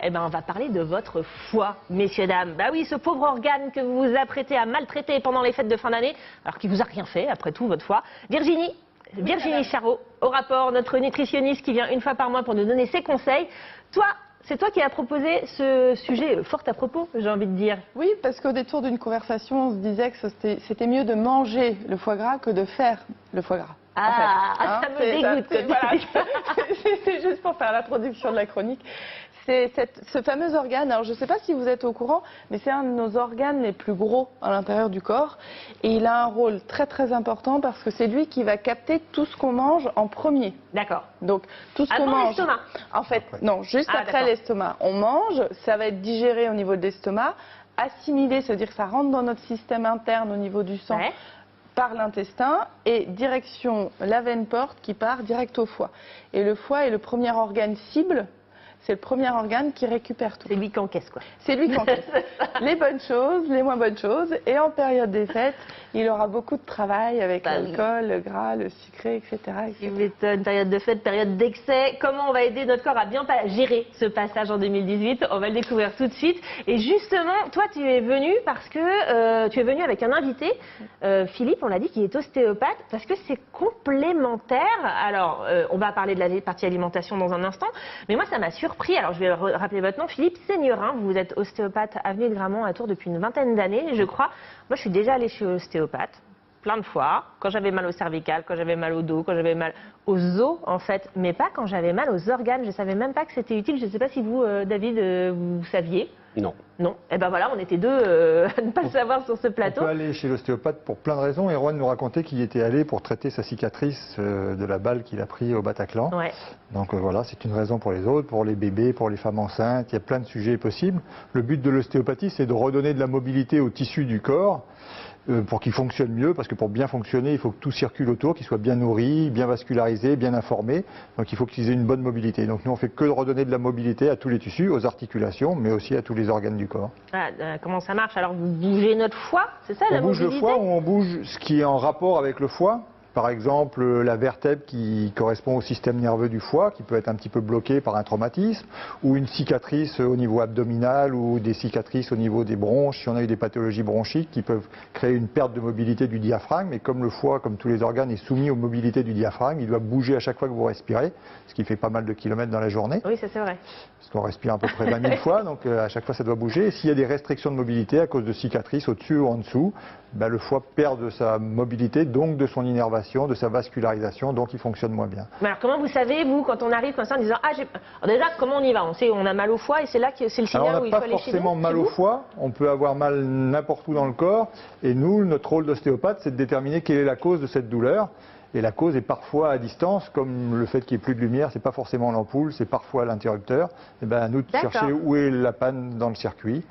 Eh ben, on va parler de votre foie, messieurs, dames. Bah oui, ce pauvre organe que vous vous apprêtez à maltraiter pendant les fêtes de fin d'année, alors qu'il vous a rien fait, après tout, votre foie. Virginie Charot, au rapport, notre nutritionniste qui vient une fois par mois pour nous donner ses conseils. Toi, c'est toi qui as proposé ce sujet fort à propos, j'ai envie de dire. Oui, parce qu'au détour d'une conversation, on se disait que c'était mieux de manger le foie gras que de faire le foie gras. Ah, en fait, hein, ça me dégoûte. Voilà, c'est juste pour faire l'introduction de la chronique. C'est ce fameux organe, alors je ne sais pas si vous êtes au courant, mais c'est un de nos organes les plus gros à l'intérieur du corps. Et il a un rôle très très important parce que c'est lui qui va capter tout ce qu'on mange en premier. D'accord. Donc tout ce qu'on Avant mange. l'estomac. En fait, non, juste après l'estomac. On mange, ça va être digéré au niveau de l'estomac, assimilé, c'est-à-dire que ça rentre dans notre système interne au niveau du sang. Ouais. Par l'intestin et direction la veine porte qui part direct au foie. Et le foie est le premier organe cible, c'est le premier organe qui récupère tout. C'est lui qui encaisse, quoi. C'est lui qui encaisse les bonnes choses, les moins bonnes choses. Et en période des fêtes, il aura beaucoup de travail avec l'alcool, le gras, le sucré, etc. Tu m'étonnes, période de fête, période d'excès. Comment on va aider notre corps à bien gérer ce passage en 2018? On va le découvrir tout de suite. Et justement, toi, tu es venu parce que tu es venu avec un invité, Philippe, on l'a dit, qui est ostéopathe, parce que c'est complémentaire. Alors, on va parler de la partie alimentation dans un instant, mais moi, ça m'a surpris. Alors, je vais rappeler votre nom, Philippe Seignerin. Vous êtes ostéopathe avenue de Gramont à Tours depuis une vingtaine d'années, je crois. Moi, je suis déjà allée chez l'ostéopathe plein de fois, quand j'avais mal au cervical, quand j'avais mal au dos, quand j'avais mal aux os, en fait, mais pas quand j'avais mal aux organes. Je savais même pas que c'était utile. Je ne sais pas si vous, David, vous saviez. Non. Non. Et ben voilà, on était deux à ne pas le savoir sur ce plateau. On peut aller chez l'ostéopathe pour plein de raisons. Erwan nous racontait qu'il y était allé pour traiter sa cicatrice de la balle qu'il a pris au Bataclan. Ouais. Donc voilà, c'est une raison pour les autres, pour les bébés, pour les femmes enceintes. Il y a plein de sujets possibles. Le but de l'ostéopathie, c'est de redonner de la mobilité au tissu du corps pour qu'il fonctionne mieux, parce que pour bien fonctionner, il faut que tout circule autour, qu'il soit bien nourri, bien vascularisé, bien informé. Donc il faut qu'ils aient une bonne mobilité. Donc nous, on fait que de redonner de la mobilité à tous les tissus, aux articulations, mais aussi à tous les organes du corps. Ah, comment ça marche? Alors, vous bougez notre foie, c'est ça la mobilité? On bouge le foie ou on bouge ce qui est en rapport avec le foie. Par exemple, la vertèbre qui correspond au système nerveux du foie, qui peut être un petit peu bloqué par un traumatisme, ou une cicatrice au niveau abdominal, ou des cicatrices au niveau des bronches, si on a eu des pathologies bronchiques qui peuvent créer une perte de mobilité du diaphragme. Et comme le foie, comme tous les organes, est soumis aux mobilités du diaphragme, il doit bouger à chaque fois que vous respirez, ce qui fait pas mal de kilomètres dans la journée. Oui, ça c'est vrai. Parce qu'on respire à peu près 20 000 fois, donc à chaque fois ça doit bouger. Et s'il y a des restrictions de mobilité à cause de cicatrices au-dessus ou en dessous, ben, le foie perd de sa mobilité, donc de son innervation, de sa vascularisation, donc il fonctionne moins bien. Mais alors comment vous savez, vous, quand on arrive comme ça en disant « Ah, alors déjà, comment on y va? On sait on a mal au foie et c'est là que c'est le signal où il faut aller chez nous ». On n'a pas forcément mal au foie, on peut avoir mal n'importe où dans le corps. Et nous, notre rôle d'ostéopathe, c'est de déterminer quelle est la cause de cette douleur. Et la cause est parfois à distance, comme le fait qu'il n'y ait plus de lumière, c'est pas forcément l'ampoule, c'est parfois l'interrupteur. Et ben à nous de chercher où est la panne dans le circuit.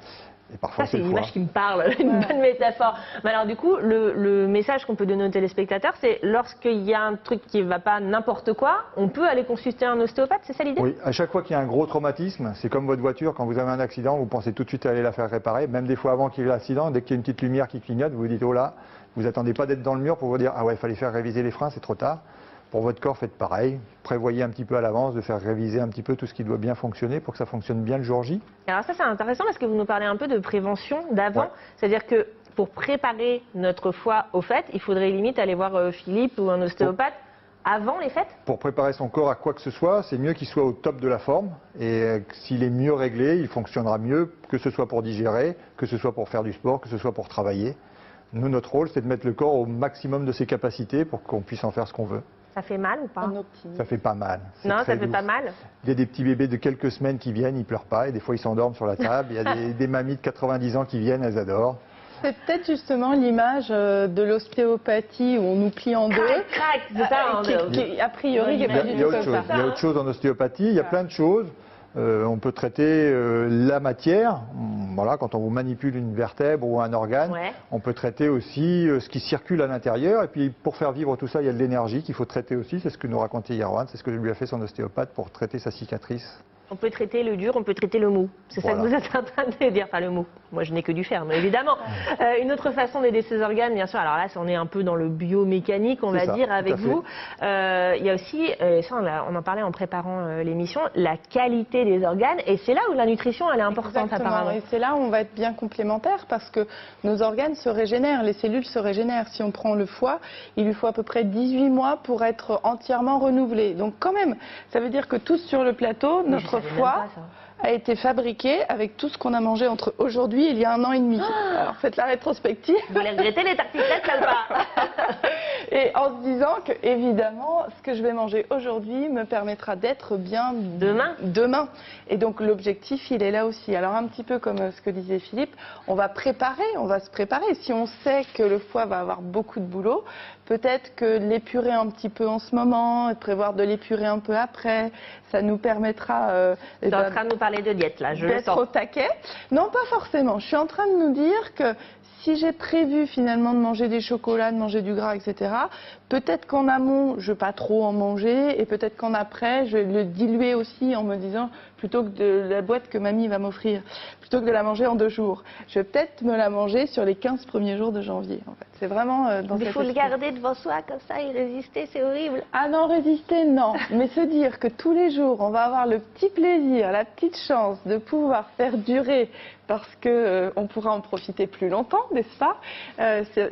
Et parfois ça, c'est une image qui me parle, une bonne métaphore. Mais alors du coup, le message qu'on peut donner aux téléspectateurs, c'est lorsqu'il y a un truc qui ne va pas n'importe quoi, on peut aller consulter un ostéopathe, c'est ça l'idée? Oui, à chaque fois qu'il y a un gros traumatisme, c'est comme votre voiture, quand vous avez un accident, vous pensez tout de suite à aller la faire réparer. Même des fois avant qu'il y ait l'accident, dès qu'il y a une petite lumière qui clignote, vous vous dites oh là, vous attendez pas d'être dans le mur pour vous dire ah ouais, il fallait faire réviser les freins, c'est trop tard. Pour votre corps, faites pareil. Prévoyez un petit peu à l'avance de faire réviser un petit peu tout ce qui doit bien fonctionner pour que ça fonctionne bien le jour J. Alors ça, c'est intéressant parce que vous nous parlez un peu de prévention d'avant. Ouais. C'est-à-dire que pour préparer notre foie aux fêtes, il faudrait limite aller voir Philippe ou un ostéopathe avant les fêtes? Pour préparer son corps à quoi que ce soit, c'est mieux qu'il soit au top de la forme. Et s'il est mieux réglé, il fonctionnera mieux, que ce soit pour digérer, que ce soit pour faire du sport, que ce soit pour travailler. Nous, notre rôle, c'est de mettre le corps au maximum de ses capacités pour qu'on puisse en faire ce qu'on veut. Ça fait mal ou pas? Ça fait pas mal. Non, ça fait doux. pas mal. Il y a des petits bébés de quelques semaines qui viennent, ils pleurent pas, et des fois ils s'endorment sur la table. Il y a des mamies de 90 ans qui viennent, elles adorent. C'est peut-être justement l'image de l'ostéopathie où on nous plie en deux. Crac, c'est ça. Qui, a priori, Il y a autre chose en ostéopathie, il y a plein de choses. On peut traiter la matière, voilà, quand on vous manipule une vertèbre ou un organe, on peut traiter aussi ce qui circule à l'intérieur. Et puis pour faire vivre tout ça, il y a de l'énergie qu'il faut traiter aussi, c'est ce que nous racontait Erwan, c'est ce que lui a fait son ostéopathe pour traiter sa cicatrice On peut traiter le dur, on peut traiter le mou. C'est ça que vous êtes en train de dire, enfin le mou. Moi, je n'ai que du fer, mais évidemment. Une autre façon d'aider ces organes, bien sûr, alors là, on est un peu dans le biomécanique, on va dire, avec vous. Il y a aussi, ça on en parlait en préparant l'émission, la qualité des organes, et c'est là où la nutrition, elle est importante. Exactement. Apparemment. Et c'est là où on va être bien complémentaires parce que nos organes se régénèrent, les cellules se régénèrent. Si on prend le foie, il lui faut à peu près 18 mois pour être entièrement renouvelé. Donc quand même, ça veut dire que tous sur le plateau, notre foie a été fabriqué avec tout ce qu'on a mangé entre aujourd'hui et il y a 1 an et demi. Alors faites la rétrospective. Vous allez regretter les tartiflettes, là ou pas? Et en se disant que, évidemment, ce que je vais manger aujourd'hui me permettra d'être bien demain. Et donc l'objectif, il est là aussi. Alors un petit peu comme ce que disait Philippe, on va se préparer. Si on sait que le foie va avoir beaucoup de boulot, peut-être que l'épurer un petit peu en ce moment, et prévoir de l'épurer un peu après, ça nous permettra Tu es en train de nous parler de diète, là, je le sens. d'être au taquet. Non, pas forcément. Je suis en train de nous dire que si j'ai prévu finalement de manger des chocolats, de manger du gras, etc., peut-être qu'en amont, je ne vais pas trop en manger et peut-être qu'en après, je vais le diluer aussi en me disant, plutôt que de la boîte que mamie va m'offrir, plutôt que de la manger en 2 jours, je vais peut-être me la manger sur les 15 premiers jours de janvier. En fait. C'est vraiment dans Il faut le garder devant soi comme ça et résister, c'est horrible. Ah non, résister, non. Mais se dire que tous les jours, on va avoir le petit plaisir, la petite chance de pouvoir faire durer parce que on pourra en profiter plus longtemps, n'est-ce pas?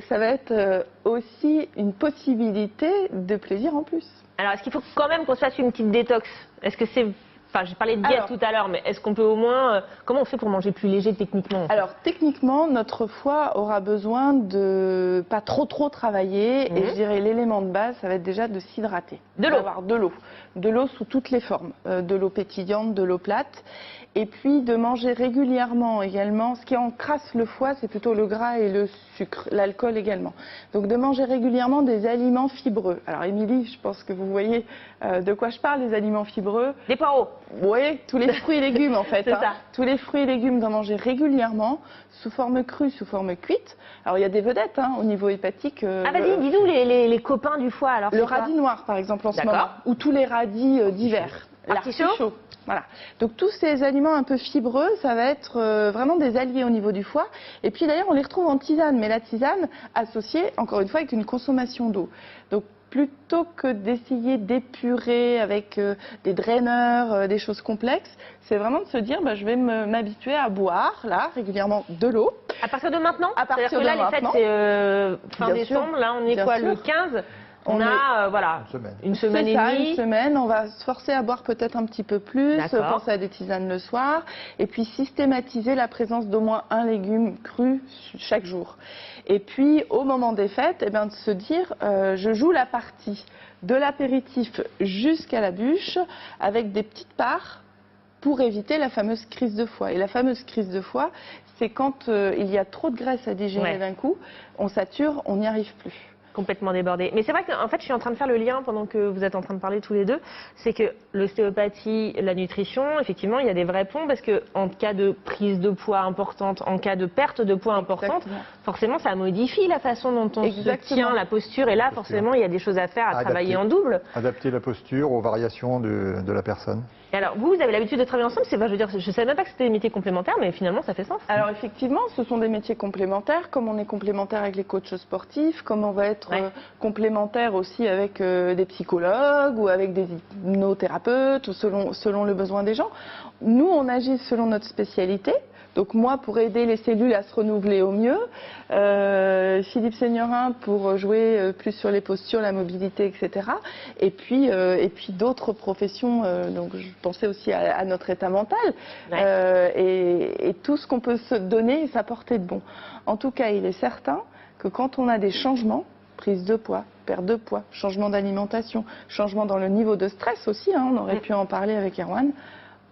Ça va être aussi une possibilité de plaisir en plus. Alors, est-ce qu'il faut quand même qu'on se fasse une petite détox? Est-ce que c'est... Enfin, j'ai parlé de diète tout à l'heure, mais est-ce qu'on peut au moins... comment on fait pour manger plus léger techniquement en fait? Alors, techniquement, notre foie aura besoin de pas trop travailler. Et je dirais l'élément de base, ça va être déjà de s'hydrater. De l'eau. Avoir de l'eau. De l'eau sous toutes les formes. De l'eau pétillante, de l'eau plate. Et puis de manger régulièrement également. Ce qui encrasse le foie, c'est plutôt le gras et le sucre, l'alcool également. Donc de manger régulièrement des aliments fibreux. Alors Émilie, je pense que vous voyez de quoi je parle, les aliments fibreux. Des poireaux. Oui, tous les fruits et légumes en fait. C'est ça. Tous les fruits et légumes d'en manger régulièrement, sous forme crue, sous forme cuite. Alors il y a des vedettes au niveau hépatique. Ah vas-y, dis-nous les copains du foie alors. Le radis noir par exemple en ce moment. Ou tous les radis d'hiver. L'artichaut. Voilà. Donc tous ces aliments un peu fibreux, ça va être vraiment des alliés au niveau du foie. Et puis d'ailleurs, on les retrouve en tisane, mais la tisane associée, encore une fois, avec une consommation d'eau. Donc plutôt que d'essayer d'épurer avec des draineurs, des choses complexes, c'est vraiment de se dire, je vais m'habituer à boire, là, régulièrement, de l'eau. À partir de maintenant? À partir de là, les fêtes, c'est fin décembre, là, on est quoi, le 15? On a voilà, une semaine et demie. Une semaine, on va se forcer à boire peut-être un petit peu plus, penser à des tisanes le soir, et puis systématiser la présence d'au moins un légume cru chaque jour. Et puis, au moment des fêtes, de se dire, je joue la partie de l'apéritif jusqu'à la bûche, avec des petites parts pour éviter la fameuse crise de foie. Et la fameuse crise de foie, c'est quand il y a trop de graisse à digérer d'un coup, on sature, on n'y arrive plus. Complètement débordé. Mais c'est vrai qu'en fait, je suis en train de faire le lien pendant que vous êtes en train de parler tous les deux. C'est que l'ostéopathie, la nutrition, effectivement, il y a des vrais ponts parce que en cas de prise de poids importante, en cas de perte de poids importante, forcément, ça modifie la façon dont on se tient, la posture. Et là, forcément, il y a des choses à faire, à travailler en double. Adapter la posture aux variations de la personne. Et alors, vous avez l'habitude de travailler ensemble. Je veux dire, je savais même pas que c'était des métiers complémentaires, mais finalement, ça fait sens. Alors effectivement, ce sont des métiers complémentaires, comme on est complémentaire avec les coachs sportifs, comme on va être complémentaire aussi avec des psychologues ou avec des hypnothérapeutes, ou selon le besoin des gens. Nous, on agit selon notre spécialité. Donc moi, pour aider les cellules à se renouveler au mieux, Philippe Seignerin pour jouer plus sur les postures, la mobilité, etc. Et puis d'autres professions, donc je pensais aussi à notre état mental, et tout ce qu'on peut se donner et s'apporter de bon. En tout cas, il est certain que quand on a des changements, prise de poids, perte de poids, changement d'alimentation, changement dans le niveau de stress aussi, on aurait pu en parler avec Erwan,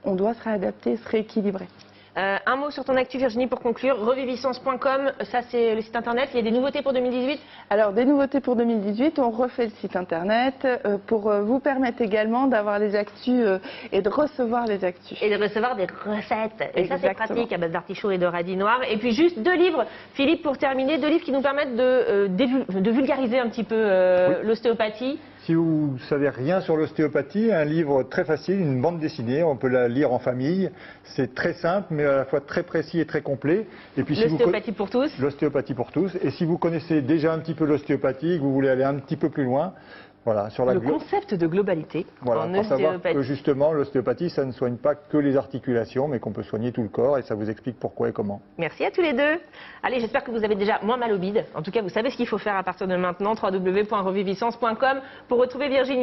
on doit se réadapter, se rééquilibrer. Un mot sur ton actu, Virginie, pour conclure. Reviviscence.com, ça c'est le site internet. Il y a des nouveautés pour 2018? Alors, des nouveautés pour 2018, on refait le site internet pour vous permettre également d'avoir les actus et de recevoir les actus. Et de recevoir des recettes. Et ça, c'est pratique à base d'artichaut et de radis noirs. Et puis juste 2 livres, Philippe, pour terminer, 2 livres qui nous permettent de vulgariser un petit peu l'ostéopathie. Si vous ne savez rien sur l'ostéopathie, un livre très facile, une bande dessinée, on peut la lire en famille. C'est très simple, mais à la fois très précis et très complet. Et puis, L'ostéopathie pour tous. L'ostéopathie pour tous. Et si vous connaissez déjà un petit peu l'ostéopathie, que vous voulez aller un petit peu plus loin, voilà, sur le concept de globalité voilà, en pour savoir ostéopathie. que justement, l'ostéopathie, ça ne soigne pas que les articulations, mais qu'on peut soigner tout le corps, et ça vous explique pourquoi et comment. Merci à tous les deux. Allez, j'espère que vous avez déjà moins mal au bide. En tout cas, vous savez ce qu'il faut faire à partir de maintenant. www.reviviscence.com pour retrouver Virginie.